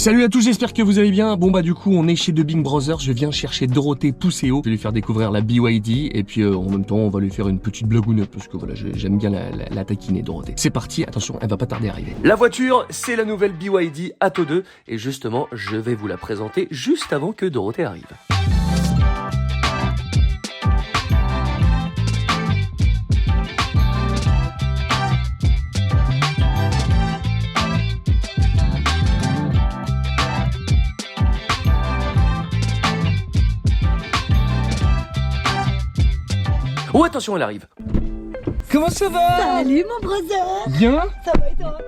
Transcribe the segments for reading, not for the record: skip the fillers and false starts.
Salut à tous, j'espère que vous allez bien. Bon bah du coup on est chez Dubbing Brothers, je viens chercher Dorothée Pousseau. Je vais lui faire découvrir la BYD et puis en même temps on va lui faire une petite blagounette parce que voilà j'aime bien la taquiner Dorothée. C'est parti, attention, elle va pas tarder à arriver. La voiture, c'est la nouvelle BYD Atto 2 et justement je vais vous la présenter juste avant que Dorothée arrive. Oh attention, elle arrive. Comment ça va? Salut mon brother. Bien. Ça va et toi?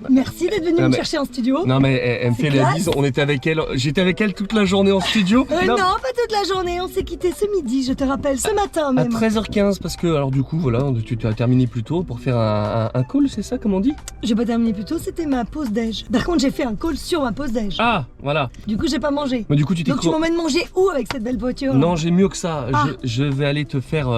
Merci d'être venu me chercher en studio. Non mais elle me fait la bise, on était avec elle, j'étais avec elle toute la journée en studio. Non, pas toute la journée, on s'est quitté ce midi, je te rappelle, ce matin même. À 13h15 parce que alors du coup voilà, tu as terminé plus tôt pour faire un call, c'est ça comme on dit? J'ai pas terminé plus tôt, c'était ma pause déj. Par contre j'ai fait un call sur ma pause déj. Ah voilà. Du coup j'ai pas mangé. Mais du coup tu t'es Donc tu m'emmènes manger où avec cette belle voiture? Non, j'ai mieux que ça. Ah. Je vais aller te faire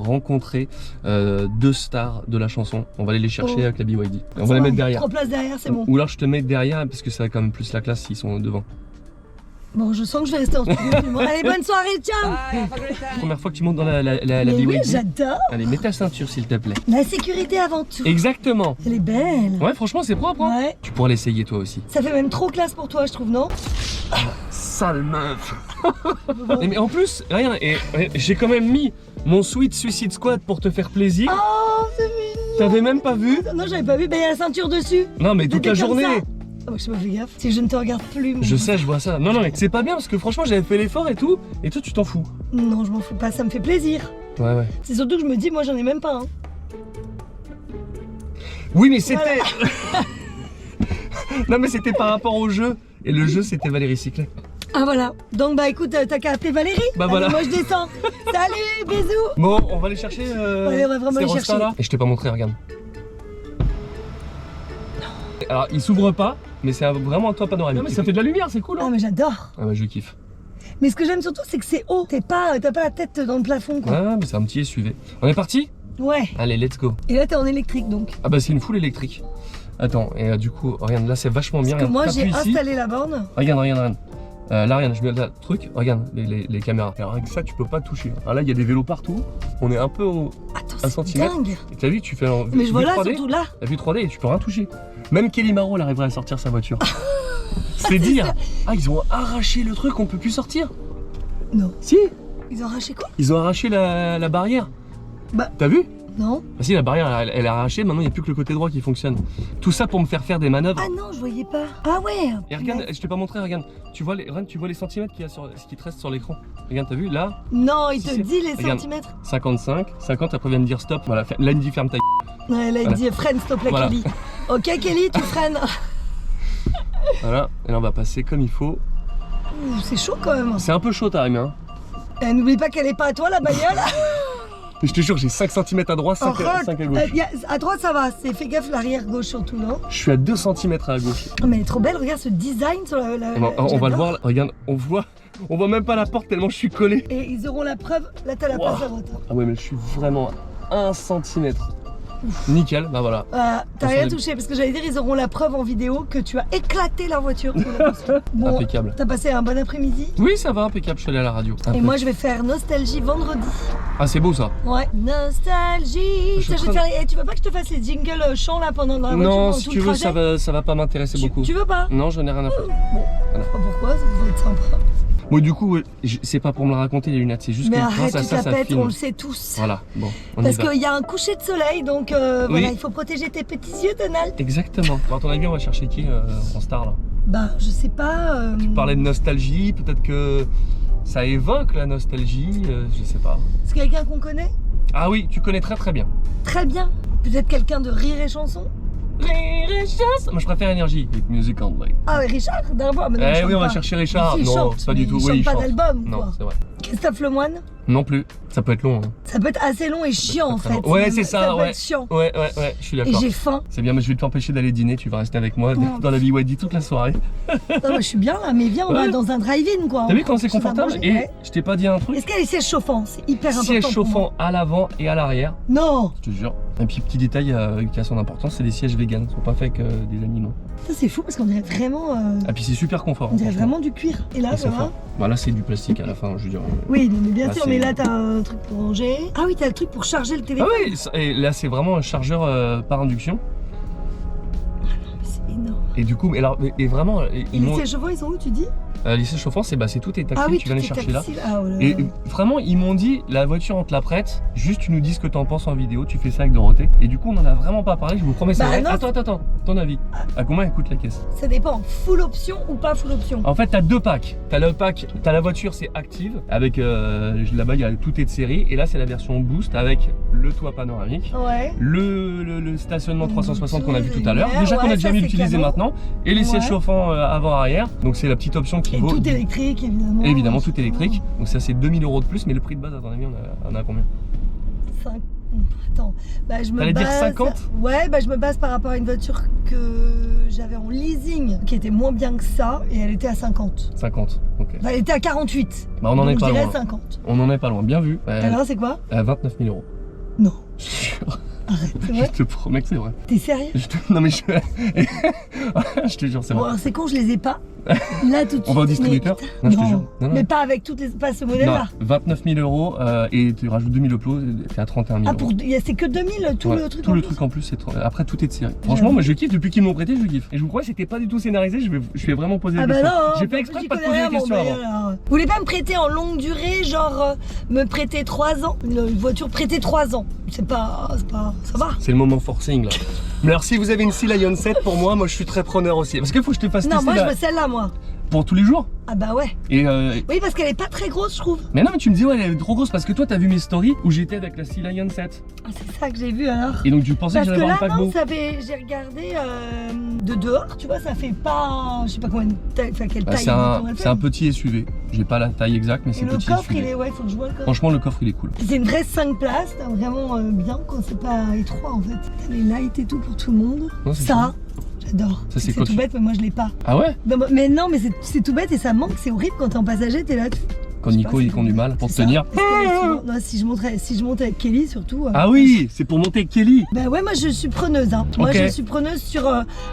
rencontrer deux stars de la chanson. On va aller les chercher avec la BYD. On va les mettre derrière. 3 places derrière, c'est bon. Ou alors je te mets derrière parce que ça a quand même plus la classe s'ils sont devant. Bon, je sens que je vais rester en studio. Allez, bonne soirée, ciao. Première fois que tu montes dans la Mais BYD. oui, j'adore. Allez, mets ta ceinture s'il te plaît. La sécurité avant tout. Exactement. Elle est belle. Ouais, franchement, c'est propre. Hein. Ouais. Tu pourras l'essayer toi aussi. Ça fait même trop classe pour toi, je trouve, non? Sale meuf. Mais en plus, regarde, et j'ai quand même mis mon Sweet Suicide Squad pour te faire plaisir. Oh, c'est mignon. T'avais même pas vu? Non, j'avais pas vu, mais il y a la ceinture dessus. Non, mais toute la C'était comme journée. ça. Oh, je sais pas, fais gaffe. C'est que je ne te regarde plus. Je sais, je vois ça. Non, non, mais c'est pas bien parce que franchement, j'avais fait l'effort et tout. Et toi, tu t'en fous. Non, je m'en fous pas, ça me fait plaisir. Ouais, ouais. C'est surtout que je me dis, moi, j'en ai même pas un. Oui, mais c'était. Voilà. Non, mais c'était par rapport au jeu. Et le jeu, c'était Valérie Cyclet. Ah, voilà. Donc, bah écoute, t'as qu'à appeler Valérie. Bah allez, voilà. Moi, je descends. Salut, bisous. Bon, on va aller chercher. Allez, on va vraiment ces les rostas, chercher. là. Et je t'ai pas montré, regarde. Alors, il s'ouvre pas, mais c'est vraiment un toit panoramique. Non, mais ça fait de la lumière, c'est cool. Ah, Hein. mais j'adore. Ah, bah, je kiffe. Mais ce que j'aime surtout, c'est que c'est haut. T'as pas la tête dans le plafond, quoi. Ah, mais c'est un petit SUV. On est parti? Ouais. Allez, let's go. Et là, t'es en électrique, donc. Ah, bah, c'est une full électrique. Attends, et du coup, regarde, là, c'est vachement bien. Parce que moi, j'ai T'appuies ici. installé la borne. Regarde. Là, regarde, je mets le truc, regarde les caméras. Alors, avec ça, tu peux pas toucher. Alors là, il y a des vélos partout. On est un peu au Attends, 1 c'est centimètre. dingue. Et t'as vu, tu fais en Mais je vois vue là, 3D, surtout là. la vue 3D et tu peux rien toucher. Même Kelly Maro, elle arriverait à sortir sa voiture. C'est dire. Ah, ils ont arraché le truc, on peut plus sortir. Non. Si, Ils ont arraché quoi? ils ont arraché la barrière. Bah. T'as vu? Non. Ah si, la barrière, elle est arrachée, maintenant il n'y a plus que le côté droit qui fonctionne. Tout ça pour me faire des manœuvres. Ah non, je voyais pas. Ah ouais. Et regarde, je t'ai pas montré, regarde. Tu vois les centimètres qu'il y a qui te restent sur l'écran. Regarde, t'as vu, là, Non, il Si, te si. dit les Regarde. centimètres. 55, 50, après il vient me dire stop. Voilà, là il me dit ferme ta Ouais, là, il Voilà. dit freine, s'il te plaît, Voilà. Kelly. Ok, Kelly, tu freines. Voilà, et là on va passer comme il faut. Ouh, c'est chaud quand même. C'est un peu chaud, time, hein. N'oublie pas qu'elle est pas à toi, la bagnole. Mais je te jure, j'ai 5 cm à droite, 5 à gauche. À droite, ça va. Fais gaffe, l'arrière gauche surtout, non? Je suis à 2 cm à gauche. Oh, mais elle est trop belle. Regarde ce design sur la. On va le j'adore. voir, là. Regarde, on voit même pas la porte tellement je suis collé. Et ils auront la preuve. Là, t'as la Wow. place à droite. Ah ouais, mais je suis vraiment à 1 cm. Nickel, bah voilà. T'as rien touché parce que j'allais dire, ils auront la preuve en vidéo que tu as éclaté la voiture. Bon, Impeccable. t'as passé un bon après-midi. Oui, ça va, impeccable, je suis allé à la radio. Et moi, je vais faire Nostalgie vendredi. Ah, c'est beau ça. Ouais. Nostalgie. Je Je vais te faire tu veux pas que je te fasse les jingles chants là pendant la voiture? Non, pendant si tout tu le veux, trajet ça va pas m'intéresser beaucoup. Tu veux pas? Non, j'en ai rien à faire. Bon, je sais pas pourquoi, ça devrait être sympa. Bon, du coup, c'est pas pour me la raconter les lunettes, c'est juste Mais que arrête, grâce à tu te ça, la ça pètes, filme. on le sait tous. Voilà, bon, on Parce y va. qu'il y a un coucher de soleil, donc voilà, Oui. il faut protéger tes petits yeux, Donald. Exactement. Bon, à ton avis, on va chercher qui en star là? Bah, je sais pas. Tu parlais de nostalgie, peut-être que ça évoque la nostalgie, je sais pas. C'est quelqu'un qu'on connaît? Ah oui, tu connais très très bien. Très bien. Peut-être quelqu'un de Rire et Chanson? Moi je préfère Énergie, avec Music Only. Ah ouais, Richard d'abord. Eh oui, on va chercher Richard. Il Non, chante, pas du mais tout. il Oui, chante pas d'album, Non, quoi. c'est vrai. Christophe Lemoine? Non plus. Ça peut être long. Hein. Ça peut être assez long et chiant en très fait. long. Ouais, même. c'est ça, peut ouais. être chiant. Ouais, je suis Et d'accord. j'ai faim. C'est bien, mais je vais t'empêcher d'aller dîner. Tu vas rester avec moi Oh. dans la BYD toute la soirée. Non, moi, je suis bien là, mais viens, on va Ouais. dans un drive-in quoi. T'as vu comment c'est On va confortable? manger, Et ouais. je t'ai pas dit un truc. Est-ce qu'il y a les sièges chauffants? C'est hyper important. Siège pour moi. chauffant à l'avant et à l'arrière. Non. Je te jure. Et puis petit détail qui a son importance, c'est les sièges vegan. Ils sont pas faits avec des animaux. Ça c'est fou parce qu'on dirait vraiment. Ah puis c'est super confort. On dirait vraiment du cuir. Et là, Ils ça sont va. forts. Bah là c'est du plastique à la fin, je veux dire. Oui, non, mais bien Là, sûr, c'est- mais là t'as un truc pour ranger. Ah oui, t'as le truc pour charger le Ah téléphone. oui, et là c'est vraiment un chargeur par induction. C'est énorme. Et du coup, et vraiment, Et les sièges chauffants, ils sont où, tu dis? les sièges chauffants, c'est tout est tactile, Ah oui, tu viens les tout est chercher là. tactile. Ah, oh là là. Et vraiment, ils m'ont dit, la voiture, on te la prête, juste tu nous dis ce que t'en penses en vidéo, tu fais ça avec Dorothée. Et du coup, on en a vraiment pas parlé, je vous promets, c'est Bah vrai. non. Attends, ton avis. À combien elle coûte la caisse? Ça dépend, full option ou pas full option. En fait, t'as deux packs. T'as le pack, t'as la voiture, c'est active, avec là-bas, il y a tout est de série. Et là, c'est la version boost avec le toit panoramique. Ouais. Le stationnement 360 qu'on a vu Tout tout à l'heure, est déjà vert, qu'on a ouais, déjà ça, mis c'est l'utiliser cadeau. maintenant, et les sièges Ouais. chauffants avant-arrière, donc c'est la petite option qui Et vaut. tout électrique, évidemment. Évidemment, tout électrique, donc ça c'est 2000 € de plus, mais le prix de base, à ton avis, on a combien? 5. Attends, bah je me T'allais base. dire 50? Ouais, bah je me base par rapport à une voiture que j'avais en leasing, qui était moins bien que ça, et elle était à 50. 50, ok. Enfin, elle était à 48. Bah on en Donc est pas je dirais loin. 50. On en est pas loin, bien vu. Alors c'est quoi? 29 000 €. Non, Je te jure, arrête, c'est je vrai? te promets que c'est vrai. T'es sérieux? Non mais je... je te jure, c'est Bon vrai. alors c'est con, je les ai pas. Là tout de suite. On va au distributeur? Mais... Non, je te jure. Non, non. Mais pas avec toutes les... pas ce Non, modèle-là. 29 000 € et tu rajoutes 2000 € t'es à 31 000 Ah, €. pour... c'est que 2000 tout Ouais, le truc tout en le plus. truc en plus, après tout est de série. Franchement, moi je kiffe, depuis qu'ils m'ont prêté, je kiffe. Et je vous crois que c'était pas du tout scénarisé, je vais vraiment poser Ah des bah questions. non, J'ai fait exprès j'y de pas te connais poser rien, des questions bon, avant. bah, alors. Vous voulez pas me prêter en longue durée, genre me prêter 3 ans? Une voiture prêtée 3 ans. C'est pas... ça va. C'est le moment forcing là. Mais alors si vous avez une Sea Lion 7 pour moi je suis très preneur aussi. Parce qu'il faut que je te fasse Non, tester moi je la- veux celle-là, moi. pour tous les jours. Ah bah ouais. Et Oui, parce qu'elle est pas très grosse, je trouve. mais non mais tu me dis ouais elle est trop grosse parce que toi t'as vu mes stories où j'étais avec la Sea Lion 7. Ah, c'est ça que j'ai vu alors. Et donc tu pensais Parce que que j'allais là, avoir un non, paquebot. ça fait... j'ai regardé de dehors, tu vois, ça fait pas... Je sais pas combien de taille... Enfin, quelle Bah, taille. elle fait. c'est un petit SUV. J'ai pas la taille exacte mais Et c'est le petit coffre, SUV. il est... Ouais, faut que je vois le coffre. Franchement le coffre il est cool. C'est une vraie 5 places, vraiment bien quand c'est pas étroit en fait. T'as les lights et tout pour tout le monde. Non, c'est Ça, j'adore. Ça, c'est C'est quoi, tout tu- bête, mais moi je l'ai pas. Ah ouais? Mais non, mais c'est tout bête et ça manque, c'est horrible quand t'es en passager, t'es là. Quand Je sais Nico pas, il c'est- conduit mal pour te c'est ça. tenir. Parce que souvent- non, si je monte avec Kelly surtout. Ah oui, c'est pour monter avec Kelly. Bah ouais, moi je suis preneuse. Hein. Moi Ok. je suis preneuse sur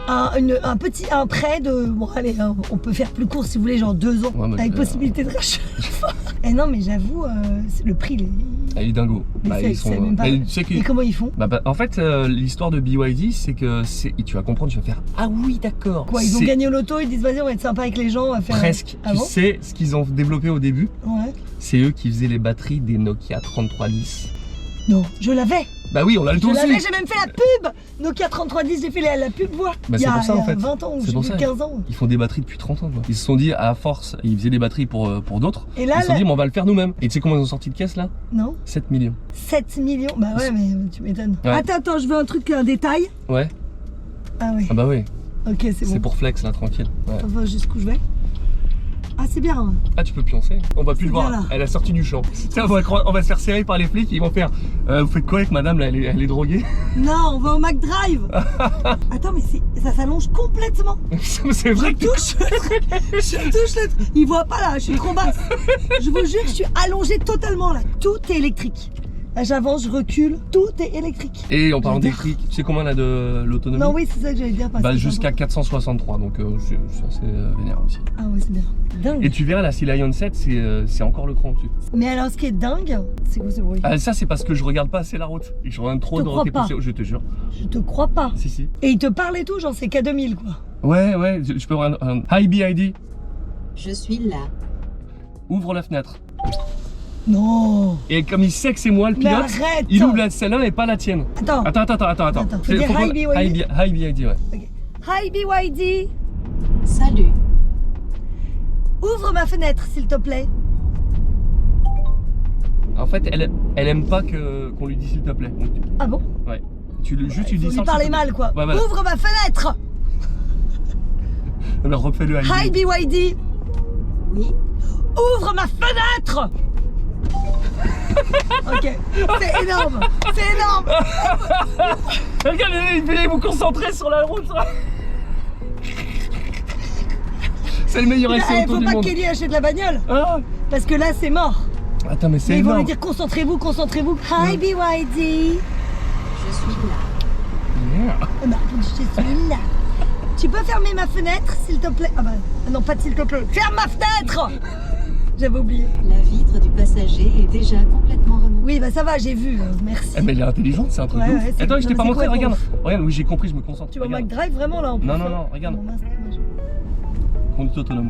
un prêt de. Bon, allez, hein, on peut faire plus court si vous voulez, genre 2 ans, Ouais, bah, avec possibilité de rachat. Et non, mais j'avoue, le prix, il est. Ah, il est dingo. Mais Bah, c'est- ils sont. c'est même pas- Mais tu sais que- Et comment ils font? Bah, en fait, l'histoire de BYD, c'est que tu vas comprendre, tu vas faire ah oui, d'accord. Quoi, ils ont C'est gagné au loto, ils disent vas-y, on va être sympa avec les gens, on va faire. presque. Ah Tu bon? sais ce qu'ils ont développé au début? Ouais. C'est eux qui faisaient les batteries des Nokia 3310. Non, je l'avais. Bah oui, on l'a le Je tour l'avais, aussi. j'ai même fait la pub. Nokia 3310, j'ai fait la pub voix. Bah, il y c'est a, pour ça, il y en a fait. 20 ans ou C'est je pour sais ça. plus, 15 ans. Ils font des batteries depuis 30 ans. Quoi. Ils se sont dit, à force, ils faisaient des batteries pour d'autres. Et là, Ils se sont dit, mais on va le faire nous-mêmes. Et tu sais comment ils ont sorti de caisse là? Non, 7 millions. 7 millions. Bah ouais, mais tu m'étonnes. Ouais. Attends, je veux un détail. Ouais. Ah ouais. Ah bah oui. Ok, c'est bon. C'est pour flex là, tranquille. Ouais. Attends, voir jusqu'où je vais. Ah, c'est bien. Hein. Ah, tu peux pioncer. On va plus le voir. bien, là. Elle a sorti du champ. Tiens, on va se faire serrer par les flics. Ils vont faire. Vous faites quoi avec madame là, elle est droguée. Non, on va au McDrive. Attends, mais ça s'allonge complètement. C'est vrai que Touche. Je touche le truc. Il voit pas là, je suis trop basse. Je vous jure, je suis allongée totalement là. Tout est électrique. Là, j'avance, je recule, tout est électrique. Et en parlant J'adore. d'électrique, tu sais combien là de l'autonomie? Non, oui, c'est ça que j'allais dire. parce Bah que jusqu'à 463, donc c'est assez vénère aussi. Ah ouais, c'est bien. Dingue. Et tu verras la Sea Lion 7, c'est encore le cran dessus. Mais alors, ce qui est dingue, c'est quoi ce bruit? Ah, ça c'est parce que je regarde pas assez la route. Et que je regarde trop Je te de crois pas. je te jure. Je te crois pas. Si, si. Et il te parle et tout, genre c'est K2000 quoi. Ouais, je peux avoir un Hi BID. Je suis là. Ouvre la fenêtre. Non. Et comme il sait que c'est moi le Mais pilote, arrête. il ouvre celle-là et pas la tienne. Attends. Attends. Faut dire Hi BYD. Hi BID, ouais. Ok. Hi BYD. Salut. Ouvre ma fenêtre s'il te plaît. En fait, elle aime pas qu'on lui dise s'il te plaît. Donc, Ah bon? ouais. Tu lui Faut dis lui ça. parler mal quoi. Ouais, voilà. Ouvre ma fenêtre. Alors refais-le Hi BYD. Oui. Ouvre ma fenêtre. Ok, c'est énorme. C'est énorme. Regardez, veuillez vous concentrer sur la route. C'est le meilleur essai Il auto faut du pas monde. que Kelly achète la bagnole. Ah, Parce que là c'est mort. attends, mais c'est Mais ils vont énorme. lui dire concentrez-vous, concentrez-vous. Hi BYD. Je suis là. Yeah. Bah, je suis là. Tu peux fermer ma fenêtre, s'il te plaît? Ah bah non, pas s'il te plaît. Ferme ma fenêtre! J'avais oublié. La vitre du passager est déjà complètement remontée. Oui, bah ça va, j'ai vu. Merci. Eh, mais elle est intelligente, c'est un truc Ouais, de ouf. ouais, c'est- Attends, je non, t'ai pas mais montré, c'est quoi, regarde. Regarde, oui, j'ai compris, je me concentre. Tu vois Regarde. McDrive vraiment là en plus? Non, non, non, regarde. Oh, mince, dommage. Conduite autonome.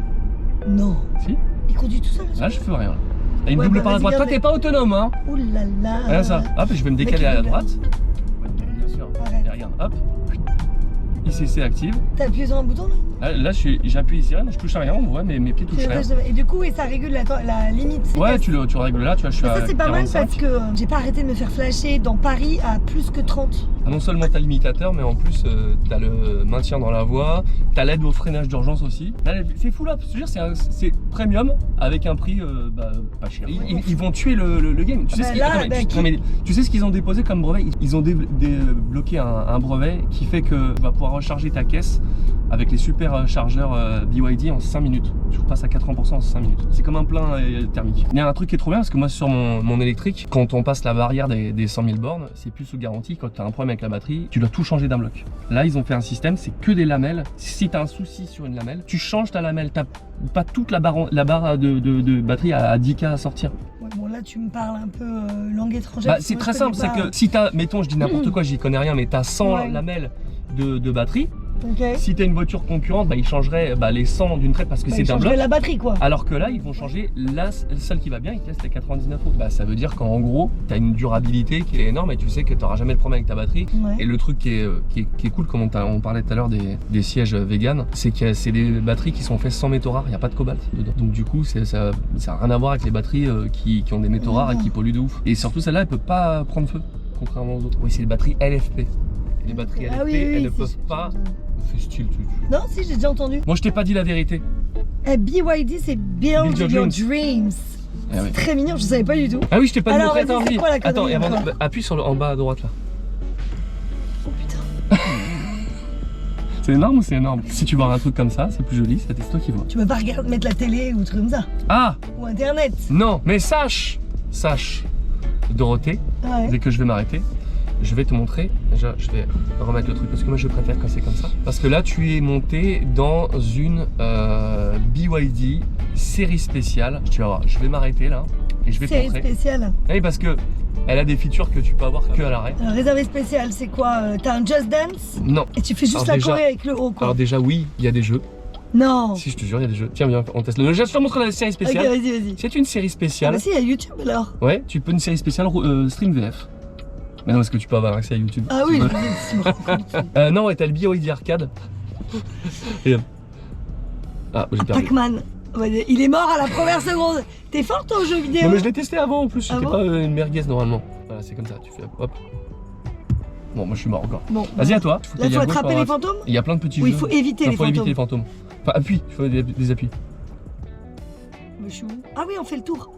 Non. Si? Il conduit tout seul? Là, je fais rien. Il y a une Ouais, double bah, par la vas-y, droite. Toi, garde-les. t'es pas autonome, hein? Ouh là là. Regarde ça. Hop, je vais me Mec, décaler il à la double. droite. Ouais, bien sûr. Arrête. Et regarde, hop. ICC active. T'as appuyé sur un bouton là? Là, j'appuie ici, je touche à rien, on voit, mais mes pieds touchent rien. Et du coup, et ça régule la limite. Ouais, tu règles là, tu vois, je suis Ça à c'est pas mal 45. parce que j'ai pas arrêté de me faire flasher dans Paris à plus que 30. Ah, non seulement t'as l'imitateur, mais en plus t'as le maintien dans la voie, t'as l'aide au freinage d'urgence aussi. Là, c'est fou là, je veux dire, c'est premium avec un prix pas cher. Ils vont tuer le game. Tu sais, bah ce qu'ils- là, attends, mais bah, tu- non, mais tu sais ce qu'ils ont déposé comme brevet? Ils ont débloqué un brevet qui fait que tu vas pouvoir recharger ta caisse avec les super chargeurs BYD en 5 minutes. Tu repasses à 80% en 5 minutes. C'est comme un plein thermique. Il y a un truc qui est trop bien parce que moi sur mon électrique, quand on passe la barrière des 100 000 bornes, c'est plus sous garantie. Quand tu as un problème avec la batterie, tu dois tout changer d'un bloc. Là, ils ont fait un système, c'est que des lamelles. Si tu as un souci sur une lamelle, tu changes ta lamelle. Tu pas toute la barre de batterie à 10K à sortir. Ouais, bon là tu me parles un peu langue étrangère. Bah, c'est Moi, très je connais simple, c'est pas. que si tu as, mettons, je dis n'importe quoi, j'y connais rien, mais tu as 100 Ouais. lamelles de batterie. Ok. Si tu as une voiture concurrente, bah, ils changeraient les 100 d'une traite parce que Bah, c'est il un changerait bloc. la batterie quoi. Alors que là, ils vont changer celle qui va bien, ils testent les 99 autres. Bah, ça veut dire qu'en gros, tu as une durabilité qui est énorme et tu sais que tu n'auras jamais de problème avec ta batterie. Ouais. Et le truc qui est cool, comme on parlait tout à l'heure des sièges vegan, c'est que c'est des batteries qui sont faites sans métaux rares, il n'y a pas de cobalt dedans. Donc du coup, ça n'a rien à voir avec les batteries qui ont des métaux rares et qui polluent de ouf. Et surtout, celle-là, elle peut pas prendre feu, contrairement aux autres. Oui, c'est des batteries LFP. Les batteries LFP, Ah oui, oui, elles ne si, peuvent si, pas... j'ai entendu. Fais style, Non, si j'ai déjà entendu. Moi, je t'ai pas dit la vérité. BYD c'est Build Build Your Your Dreams. Dreams. Ah C'est oui. très mignon, je savais pas du tout. Ah oui, je t'ai pas Alors, montré. vas-y, Attends, c'est vas-y. quoi la Attends, connerie, et avant, encore appuie sur en bas à droite là. Oh putain. C'est énorme ou c'est énorme? Si tu vois un truc comme ça, c'est plus joli, c'est toi qui vois. Tu peux pas regarder, mettre la télé ou truc comme ça. Ah Ou internet. non, mais sache, Dorothée, Ouais. dès que je vais m'arrêter, je vais te montrer. Déjà, je vais remettre le truc parce que moi je préfère quand c'est comme ça. Parce que là, tu es monté dans une BYD série spéciale. Tu vas voir, je vais m'arrêter là et je vais te C'est montrer. spécial. Oui, parce que elle a des features que tu peux avoir que à l'arrêt. Alors, réservé spécial, c'est quoi? T'as un Just Dance Non. et tu fais juste Alors, la déjà- choré avec le haut quoi. Alors déjà, oui, il y a des jeux. Non. Si, je te jure, il y a des jeux. Tiens, viens, on teste. Je te montre la série Ok, spéciale. vas-y. C'est une série Ah spéciale. bah si, il y a YouTube alors. Ouais, tu peux une série spéciale Stream VF. Mais non, est-ce que tu peux avoir accès à YouTube? Ah oui, Tu je veux- me rends compte. Non, ouais, t'as le BYD Arcade. Et, ah, j'ai perdu. Pac-Man. Ouais, il est mort à la première seconde. T'es fort toi aux jeux vidéo? Non, mais je l'ai testé avant en plus. Ah C'était bon pas une merguez normalement. Voilà, c'est comme ça. Tu fais hop. Bon, moi je suis mort encore. Bon. Vas-y, à toi. Là, il aller faut à gauche, attraper par les droite. fantômes? Il y a plein de petits Oui, il jeux. faut éviter Non, les faut éviter les fantômes. fantômes. Enfin, appuie. Il faut des appuis. Mais je suis où? Ah oui, on fait le tour.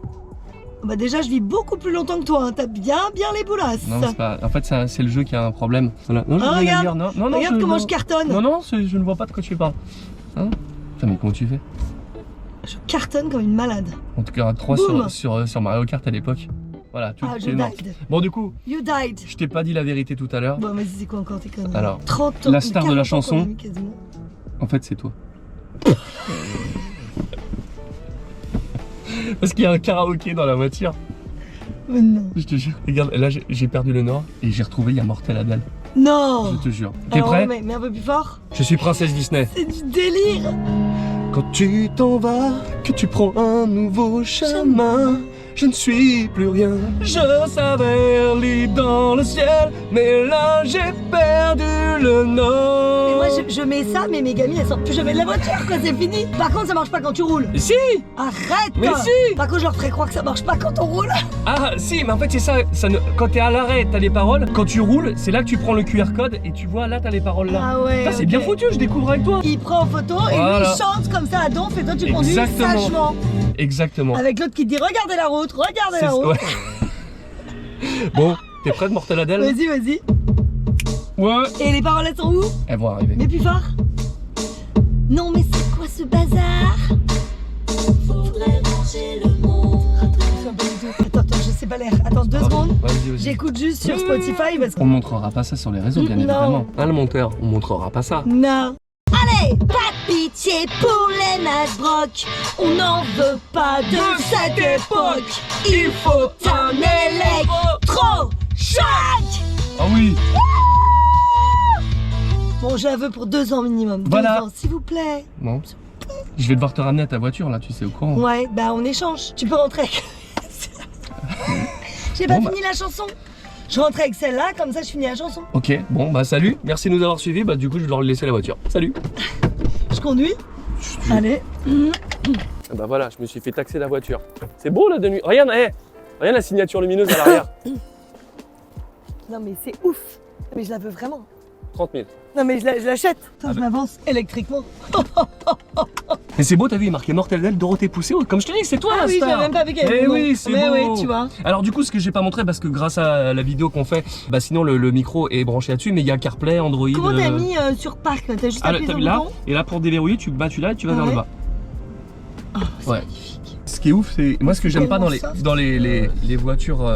Bah déjà, je vis beaucoup plus longtemps que toi. Hein. T'as bien les boulasses. Non, c'est pas. En fait, c'est le jeu qui a un problème. Voilà. Non, je Ah, veux rien regarde. dire. Non, Regarde comment non. je cartonne. Non, je ne vois pas de quoi tu parles. Hein? Putain, mais comment tu fais? Je cartonne comme une malade. En tout cas, 3 Boum. sur Mario Kart à l'époque. Voilà, Ah, je t'es mort. died. Bon, du coup, You died. je t'ai pas dit la vérité tout à l'heure. Bon, vas-y, c'est quoi encore tes conneries? Alors, 30 ans, la star de la 40 ans chanson. qu'on a mis quasiment. En fait, c'est toi. Parce qu'il y a un karaoké dans la voiture. Mais non. Je te jure. Regarde, là, j'ai perdu le nord et j'ai retrouvé, il y a Mortel Adèle. Non. Je te jure. T'es Alors, prêt? mais un peu plus fort. Je suis princesse Disney. C'est du délire. Quand tu t'en vas, que tu prends un nouveau chemin, je ne suis plus rien. Je savais libre dans le ciel, mais là j'ai perdu le nord. Et moi, je mets ça, mais mes gamines, elles sortent plus jamais de la voiture, quoi, c'est fini. Par contre, ça marche pas quand tu roules. Si. Arrête. Mais si. Par contre, je leur ferai croire que ça marche pas quand on roule. Ah si, mais en fait c'est ça, quand t'es à l'arrêt, t'as les paroles. Quand tu roules, c'est là que tu prends le QR code et tu vois, là t'as les paroles là. Ah ouais. Ça, c'est ok. bien foutu, je découvre avec toi. Il prend en photo et lui Voilà. il chante comme ça à donf et toi tu conduis Exactement. sagement. Exactement. Avec l'autre qui te dit regardez la route, regardez C'est- la route. ouais. Bon, t'es prête, Mortel Adèle? Vas-y. Ouais. Et les paroles elles sont où? Elles vont arriver. Mais plus fort. Non mais c'est quoi ce bazar? Faudrait manger le monde. Attends, je sais pas l'air. Attends 2 secondes. Vas-y. J'écoute juste sur Spotify parce que. On montrera pas ça sur les réseaux, bien Non. évidemment. Hein, le monteur, on montrera pas ça. Non. Pas de pitié pour les Nasbrock, on n'en veut pas de cette époque. Il faut un électrochoc. Ah oui. Bon, j'aveux pour 2 ans minimum. 2 Voilà. ans, s'il vous plaît. Bon. Je vais devoir te ramener à ta voiture là, tu sais, au courant. Ouais, bah on échange. Tu peux rentrer avec... J'ai pas Bon, fini la chanson. Je rentre avec celle-là, comme ça je finis la chanson. Ok, bon bah salut, merci de nous avoir suivis, bah du coup je vais leur laisser la voiture. Salut. Je conduis. Allez. Bah voilà, je me suis fait taxer la voiture. C'est beau là de nuit. Regarde, regarde la signature lumineuse à l'arrière. Non mais c'est ouf. Mais je la veux vraiment. 30 000. Non mais je l'achète. Attends, Ah je bah. m'avance électriquement. Mais c'est beau, t'as vu, il est marqué Mortel Del, Dorothée Pousseo. Comme je te dis, c'est toi Ah la oui, star. j'avais même pas vu qu'elle Mais avait mon oui, nom. c'est Mais beau. oui, tu vois. Alors du coup, ce que j'ai pas montré, parce que grâce à la vidéo qu'on fait, bah sinon le micro est branché là-dessus, mais il y a CarPlay, Android. Comment t'as mis sur Parc là? T'as juste Ah, appuyé t'as sur mis le là, bouton. et là pour déverrouiller, tu bats là et tu vas vers le Ouais. bas. Oh, c'est Ouais. magnifique. Ce qui est ouf, c'est moi ce que C'est j'aime pas dans tellement soft. les voitures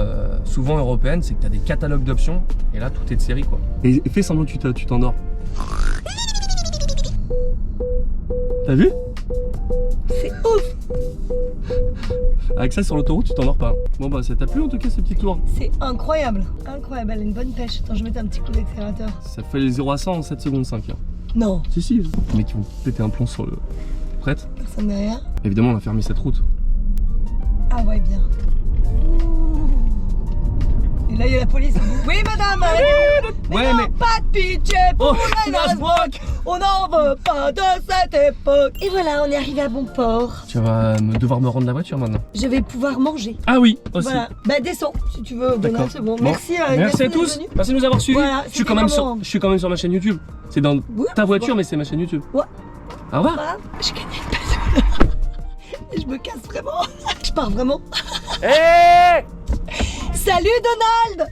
souvent européennes, c'est que t'as des catalogues d'options et là tout est de série quoi. Et fais semblant que tu t'endors. T'as vu? C'est ouf. Avec ça sur l'autoroute, tu t'endors pas. Bon bah ça t'a plu en tout cas ce petit tour. C'est incroyable. Incroyable. Elle a une bonne pêche. Attends, je vais mettre un petit coup d'accélérateur. Ça fait les 0 à 100 en 7 secondes 5. Hein. Non. Si. Les mecs qui vont péter un plomb sur le. Prête? Personne derrière. Évidemment on a fermé cette route. Ah ouais, bien. Ouh. Et là, il y a la police. Oui, madame. Ouais non, mais. pas de pitié pour Oh, les Nasbrock. On n'en veut pas de cette époque. Et voilà, on est arrivé à bon port. Tu vas devoir me rendre la voiture maintenant. Je vais pouvoir manger. Ah oui, aussi. Voilà. Bah descends si tu veux. D'accord. Donald, c'est bon. Bon. Merci. Merci à d'être tous. venu. Merci de nous avoir suivis. Voilà, je suis quand même vraiment- sur ma chaîne YouTube. C'est dans Oui, ta voiture, bon. mais c'est ma chaîne YouTube. Ouais. Au revoir. Voilà. Je gagne une place. Et je me casse vraiment. Je pars vraiment. Hé Salut Donald.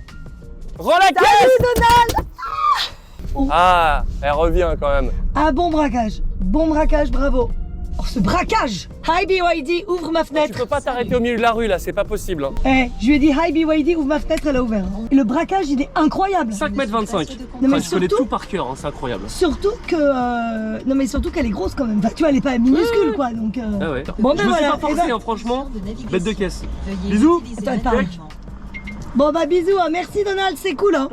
Rends la caisse. Salut Donald. Ah, elle revient quand même. Ah, bon braquage. Bon braquage, bravo. Oh, ce braquage. Hi BYD, ouvre ma Tu fenêtre. peux pas t'arrêter au milieu de la rue là, c'est pas possible. Hein. Eh, je lui ai dit hi BYD, ouvre ma fenêtre, elle a ouvert. Et le braquage, il est incroyable. 5,25 m. Non, mais je connais surtout- tout par cœur, hein, c'est incroyable. Surtout que. Non, mais surtout qu'elle est grosse quand même. Bah, tu vois, elle est pas minuscule quoi. Donc. Ah ouais. Bon, ben je me voilà, suis pas et forcé, ben- hein, franchement. Bête Bête de caisse. Veuillez Bisous. utiliser Attends, elle parle. l'attelage. Bon, bah, bisous, hein. Merci Donald, c'est cool, hein.